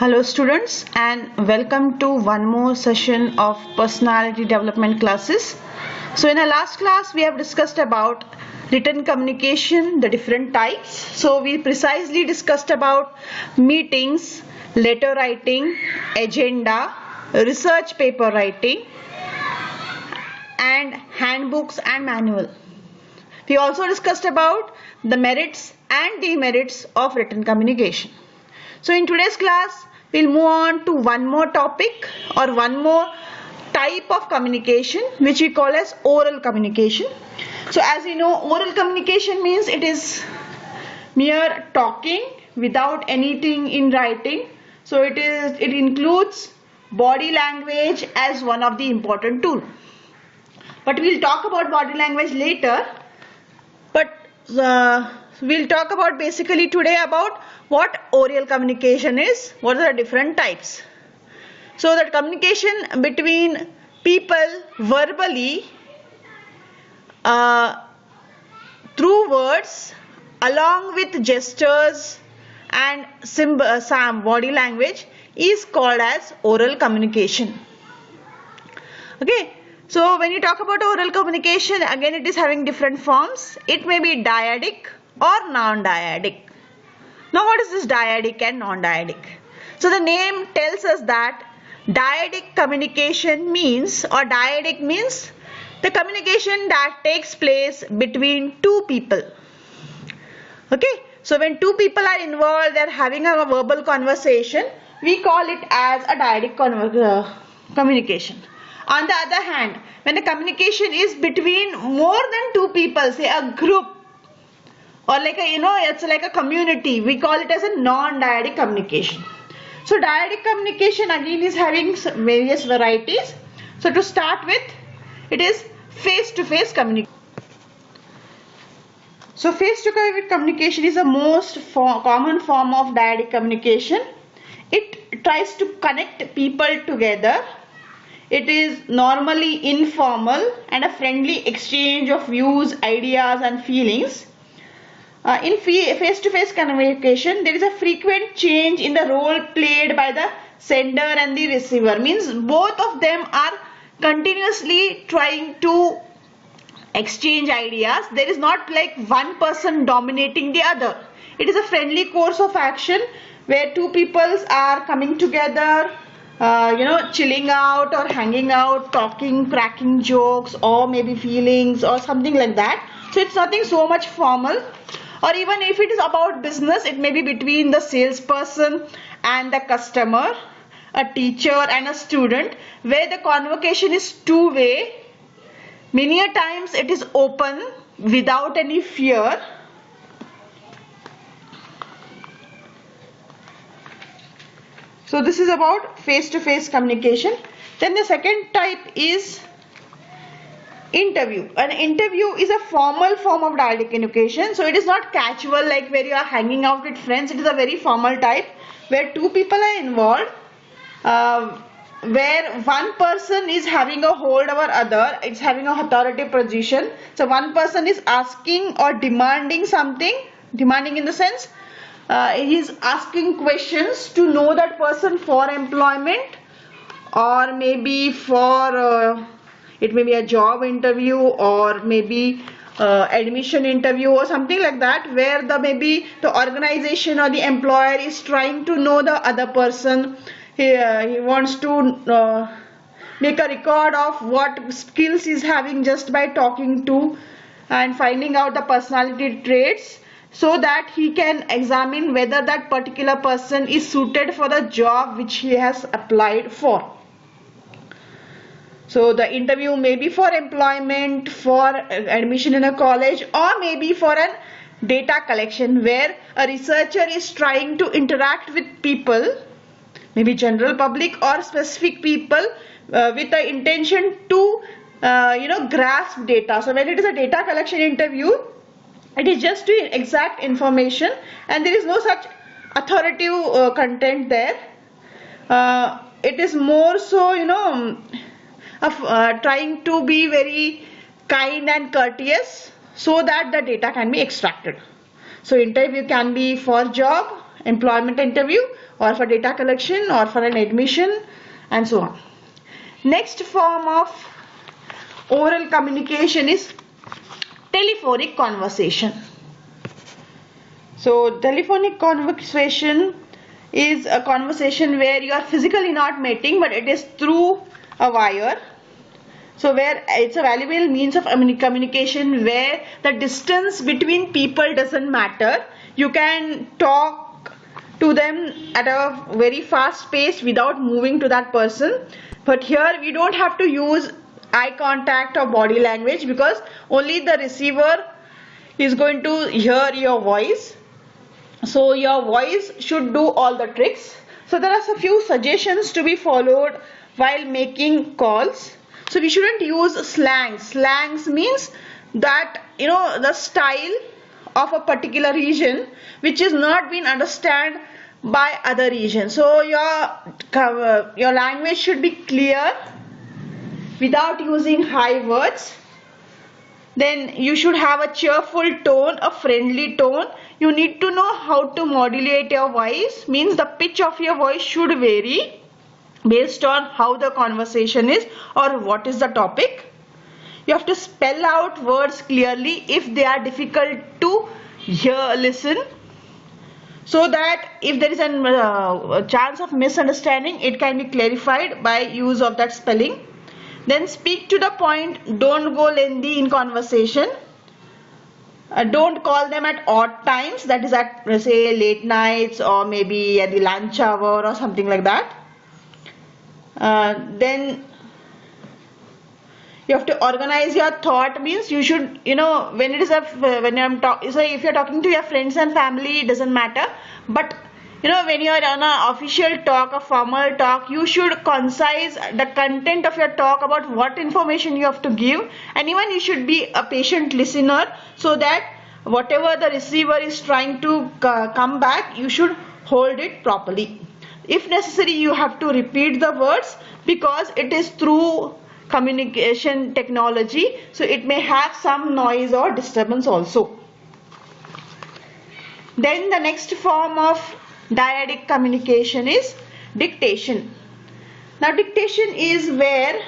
Hello students, and welcome to one more session of personality development classes. So in our last class we have discussed about written communication, the different types. So we precisely discussed about meetings, letter writing, agenda, research paper writing, and handbooks and manual. We also discussed about the merits and demerits of written communication. So in today's class, we'll move on to one more topic or one more type of communication which we call as oral communication. So as you know, oral communication means it is mere talking without anything in writing. So it includes body language as one of the important tool. But we'll talk about body language later. But we'll talk about basically today about what oral communication is, what are the different types. So that communication between people verbally through words along with gestures and some body language is called as oral communication. Okay. So when you talk about oral communication, again it is having different forms. It may be dyadic or non-dyadic. Now what is this dyadic and non-dyadic? So the name tells us that dyadic communication means, or dyadic means the communication that takes place between two people. Okay, so when two people are involved, they are having a verbal conversation, we call it as a dyadic communication. On the other hand, when the communication is between more than two people, say a group or like it's like a community, we call it as a non-dyadic communication. So dyadic communication again is having various varieties. So to start with, it is face-to-face communication. So face-to-face communication is the most common form of dyadic communication. It tries to connect people together. It is normally informal and a friendly exchange of views, ideas and feelings. In face-to-face communication, there is a frequent change in the role played by the sender and the receiver. Means both of them are continuously trying to exchange ideas. There is not like one person dominating the other. It is a friendly course of action where two peoples are coming together, chilling out or hanging out, talking, cracking jokes or maybe feelings or something like that. So it's nothing so much formal. Or even if it is about business, it may be between the salesperson and the customer, a teacher and a student, where the conversation is two-way. Many a times it is open without any fear. So this is about face-to-face communication. Then the second type is interview. An interview is a formal form of dyadic communication. So it is not casual like where you are hanging out with friends. It is a very formal type where two people are involved, where one person is having a hold over other. It's having a authoritative position. So one person is asking or demanding something. Demanding in the sense he is asking questions to know that person for employment, or maybe for it may be a job interview or maybe admission interview or something like that, where maybe the organization or the employer is trying to know the other person. He wants to make a record of what skills he's having just by talking to and finding out the personality traits, so that he can examine whether that particular person is suited for the job which he has applied for. So the interview may be for employment, for admission in a college, or maybe for an data collection where a researcher is trying to interact with people, maybe general public or specific people, with the intention to grasp data. So when it is a data collection interview, it is just to exact information and there is no such authoritative content there. It is more so trying to be very kind and courteous so that the data can be extracted. So interview can be for job, employment interview or for data collection or for an admission and so on. Next form of oral communication is telephonic conversation. So telephonic conversation is a conversation where you are physically not meeting, but it is through a wire. So where it's a valuable means of communication where the distance between people doesn't matter. You can talk to them at a very fast pace without moving to that person. But here we don't have to use eye contact or body language because only the receiver is going to hear your voice. So your voice should do all the tricks. So there are a few suggestions to be followed while making calls. So we shouldn't use slangs. Slangs means that the style of a particular region which is not being understood by other regions. So your language should be clear without using high words. Then you should have a cheerful tone, a friendly tone. You need to know how to modulate your voice, means the pitch of your voice should vary based on how the conversation is or what is the topic. You have to spell out words clearly if they are difficult to listen, so that if there is a chance of misunderstanding, it can be clarified by use of that spelling. Then speak to the point, don't go lengthy in conversation. Don't call them at odd times, that is at say late nights or maybe at the lunch hour or something like that. Then you have to organize your thought, means you should when it is if you're talking to your friends and family, it doesn't matter, but when you are on an official talk, a formal talk, you should concise the content of your talk about what information you have to give, and even you should be a patient listener so that whatever the receiver is trying to come back, you should hold it properly. If necessary, you have to repeat the words because it is through communication technology, so it may have some noise or disturbance also. Then the next form of dyadic communication is dictation. Now dictation is where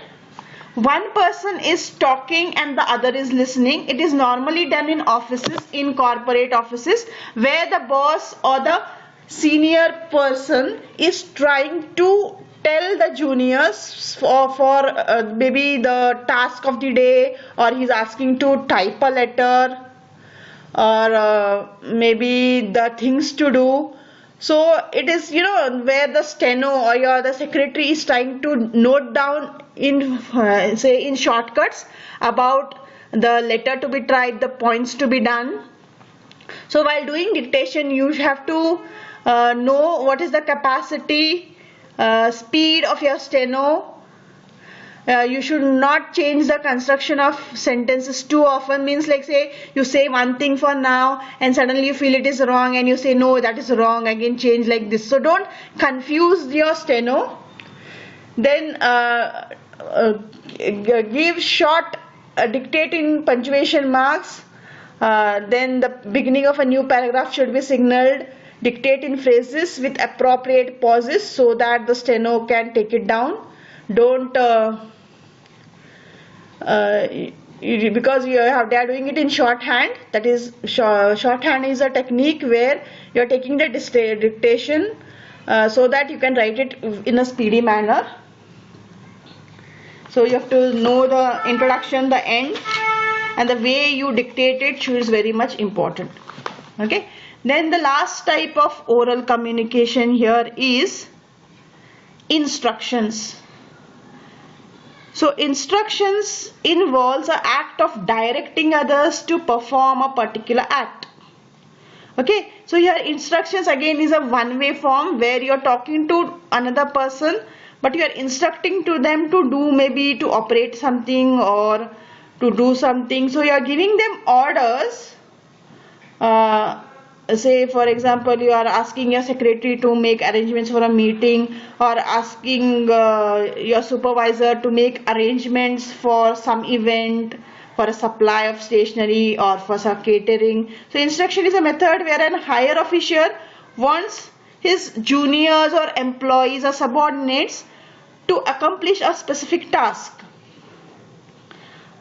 one person is talking and the other is listening. It is normally done in offices, in corporate offices, where the boss or the senior person is trying to tell the juniors for maybe the task of the day, or he's asking to type a letter, or maybe the things to do. So it is where the steno or the secretary is trying to note down in say in shortcuts about the letter to be typed, the points to be done. So while doing dictation, you have to know what is the capacity, speed of your steno. You should not change the construction of sentences too often, means like say you say one thing for now and suddenly you feel it is wrong and you say no, that is wrong, again change like this. So don't confuse your steno. Then give short dictate in punctuation marks. Then the beginning of a new paragraph should be signaled. Dictate in phrases with appropriate pauses so that the steno can take it down. Don't because they are doing it in shorthand. That is, shorthand is a technique where you are taking the dictation so that you can write it in a speedy manner. So you have to know the introduction, the end, and the way you dictate it is very much important. Okay. Then the last type of oral communication here is instructions. So instructions involves an act of directing others to perform a particular act. Okay, so here instructions again is a one-way form where you are talking to another person, but you are instructing to them to do, maybe to operate something or to do something. So you are giving them orders. Say for example, you are asking your secretary to make arrangements for a meeting, or asking your supervisor to make arrangements for some event, for a supply of stationery or for some catering. So instruction is a method where a higher official wants his juniors or employees or subordinates to accomplish a specific task.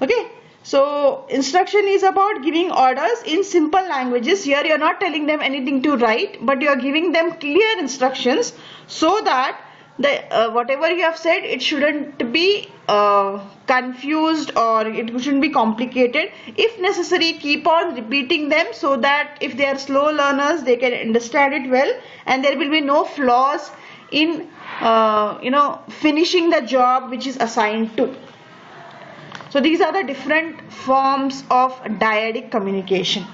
Okay, so instruction is about giving orders in simple languages. Here you are not telling them anything to write, but you are giving them clear instructions so that the whatever you have said, it shouldn't be confused or it shouldn't be complicated. If necessary, keep on repeating them so that if they are slow learners, they can understand it well, and there will be no flaws in finishing the job which is assigned to. So these are the different forms of dyadic communication.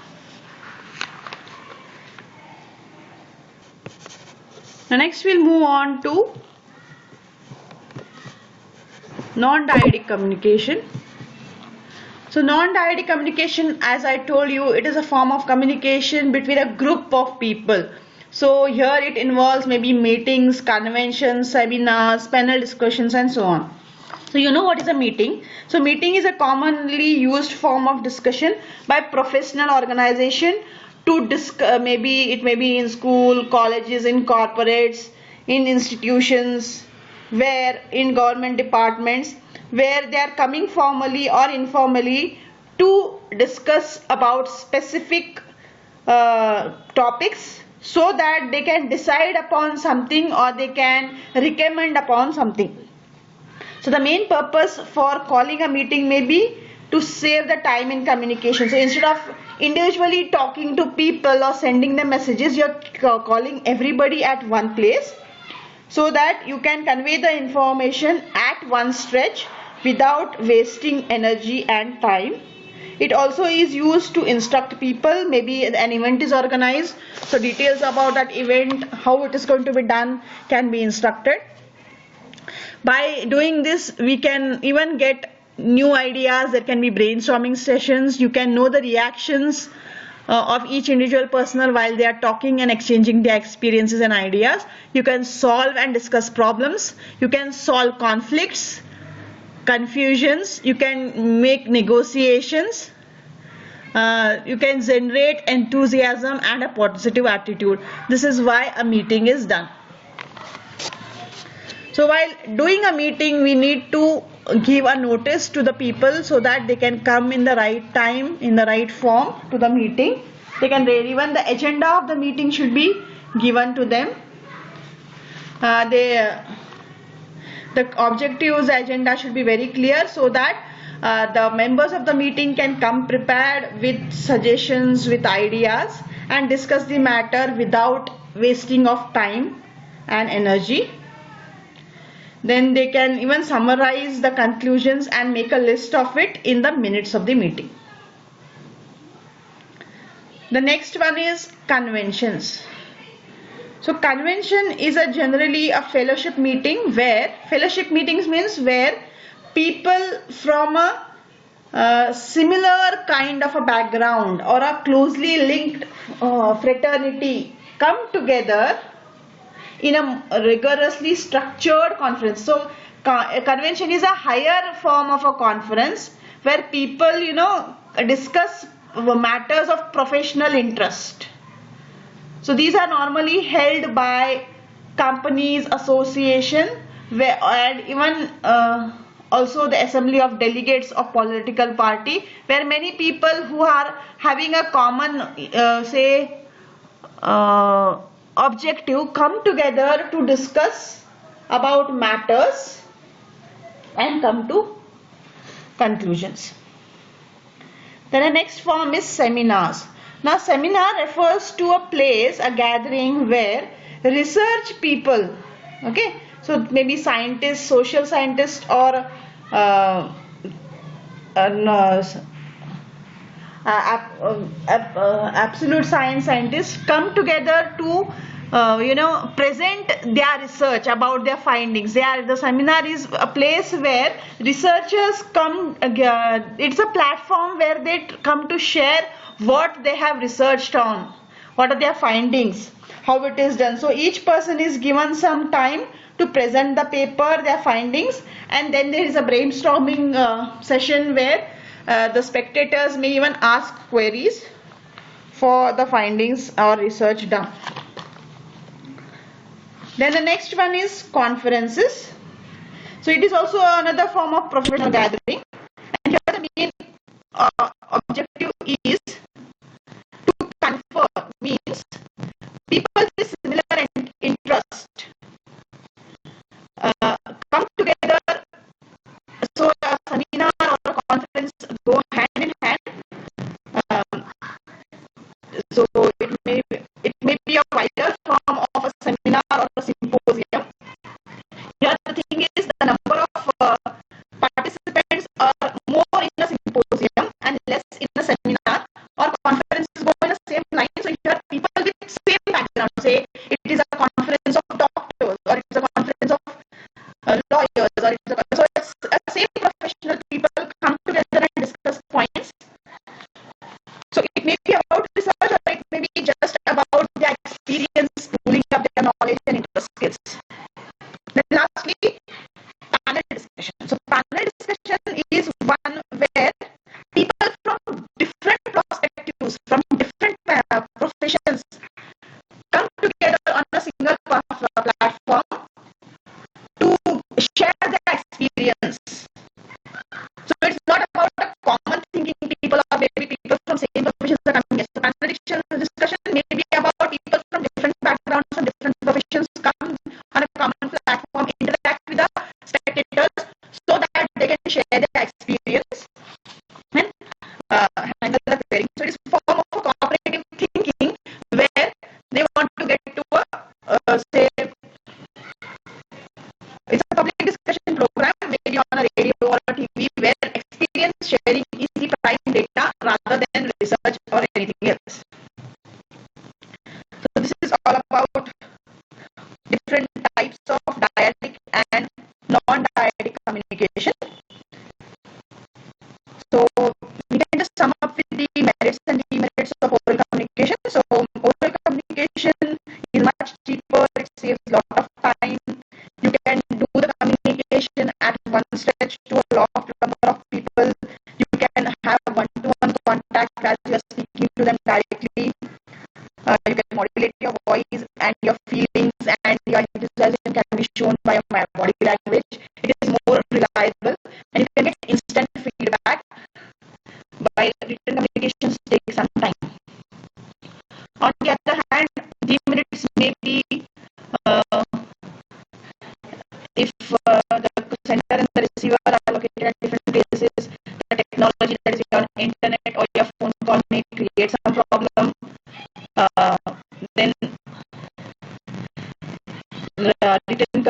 Now next we'll move on to non-dyadic communication. So non-dyadic communication, as I told you, it is a form of communication between a group of people. So here it involves maybe meetings, conventions, seminars, panel discussions and so on. So you know what is a meeting? So meeting is a commonly used form of discussion by professional organization to discuss, maybe it may be in school, colleges, in corporates, in institutions, where in government departments, where they are coming formally or informally to discuss about specific topics so that they can decide upon something or they can recommend upon something. So the main purpose for calling a meeting may be to save the time in communication. So instead of individually talking to people or sending them messages, you're calling everybody at one place so that you can convey the information at one stretch without wasting energy and time. It also is used to instruct people. Maybe an event is organized, so details about that event, how it is going to be done, can be instructed. By doing this, we can even get new ideas. There can be brainstorming sessions. You can know the reactions of each individual person while they are talking and exchanging their experiences and ideas. You can solve and discuss problems. You can solve conflicts, confusions. You can make negotiations. You can generate enthusiasm and a positive attitude. This is why a meeting is done. So while doing a meeting, we need to give a notice to the people so that they can come in the right time, in the right form to the meeting. They can read, even the agenda of the meeting should be given to them. The objectives, agenda should be very clear so that the members of the meeting can come prepared with suggestions, with ideas, and discuss the matter without wasting of time and energy. Then they can even summarize the conclusions and make a list of it in the minutes of the meeting. The next one is conventions. So convention is generally a fellowship meeting where, fellowship meetings means where people from a similar kind of a background or a closely linked fraternity come together in a rigorously structured conference. So a convention is a higher form of a conference where people discuss matters of professional interest. So these are normally held by companies, association, and even also the assembly of delegates of political party, where many people who are having a common objective come together to discuss about matters and come to conclusions. Then the next form is seminars. Now seminar refers to a place, a gathering where research people, okay, so maybe scientists, social scientists, or absolute science scientists come together to present their research about their findings. The seminar is a place where researchers come, it's a platform where they come to share what they have researched on, what are their findings, how it is done. So each person is given some time to present the paper, their findings, and then there is a brainstorming session where the spectators may even ask queries for the findings or research done. Then the next one is conferences. So it is also another form of professional gathering. And here the main objective is to confer, means people with similar interest come together. So a seminar or a conference go hand in hand. Um, so it may be a wider form of a seminar or a symposium. Here the thing is the number of participants are more in a symposium and less in a seminar, or conferences go in the same line. So here people with same background, say it is a conference of doctors or it's a conference of lawyers, or so it's same professional people come together and discuss points. So it may be about research, or it may be just about their experience, pooling up their knowledge and interest skills. Then lastly, panel discussion. So panel discussion is one where people from different perspectives, from different professions come together on a single platform to share their experience. So it's not about a common thinking people, or maybe people from same professions are coming. So panel discussion may be about people from different backgrounds, from different professions come on a common platform, interact with the spectators so that they can share their experience and handle the querying. So it's a form of a cooperative thinking where they want to get to a say it's a public discussion program, maybe on a radio or a TV, where experience sharing is the prime data rather than research or anything else. So this is all about different types of dyadic and non-dyadic communication. So we can just sum up with the merits and demerits of oral communication. So oral communication is much cheaper, it saves a lot of time. You can do the communication at one stretch to a lot number of people. You can have one-to-one contact as you are speaking to them directly. You can modulate your voice and your feelings, and your enthusiasm can be shown by your body language. It is more reliable, and you can get instant feedback, while written communications take some time. On the other hand, demerits may be if the sender and the receiver are located at different places, the technology that is on internet or your phone call may create some problem. Then written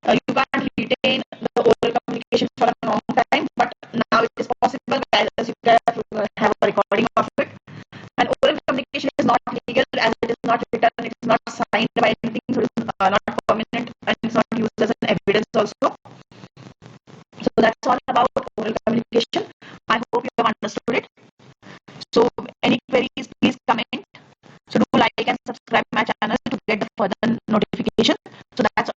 you can't retain the oral communication for a long time, but now it is possible as you can have a recording of it. And oral communication is not legal as it is not written, it is not signed by anything, so it is not permanent and it's not used as an evidence also. So that's all about oral communication. I hope you have understood it. So any queries, please comment. So do like and subscribe my channel to get the further notification. So that's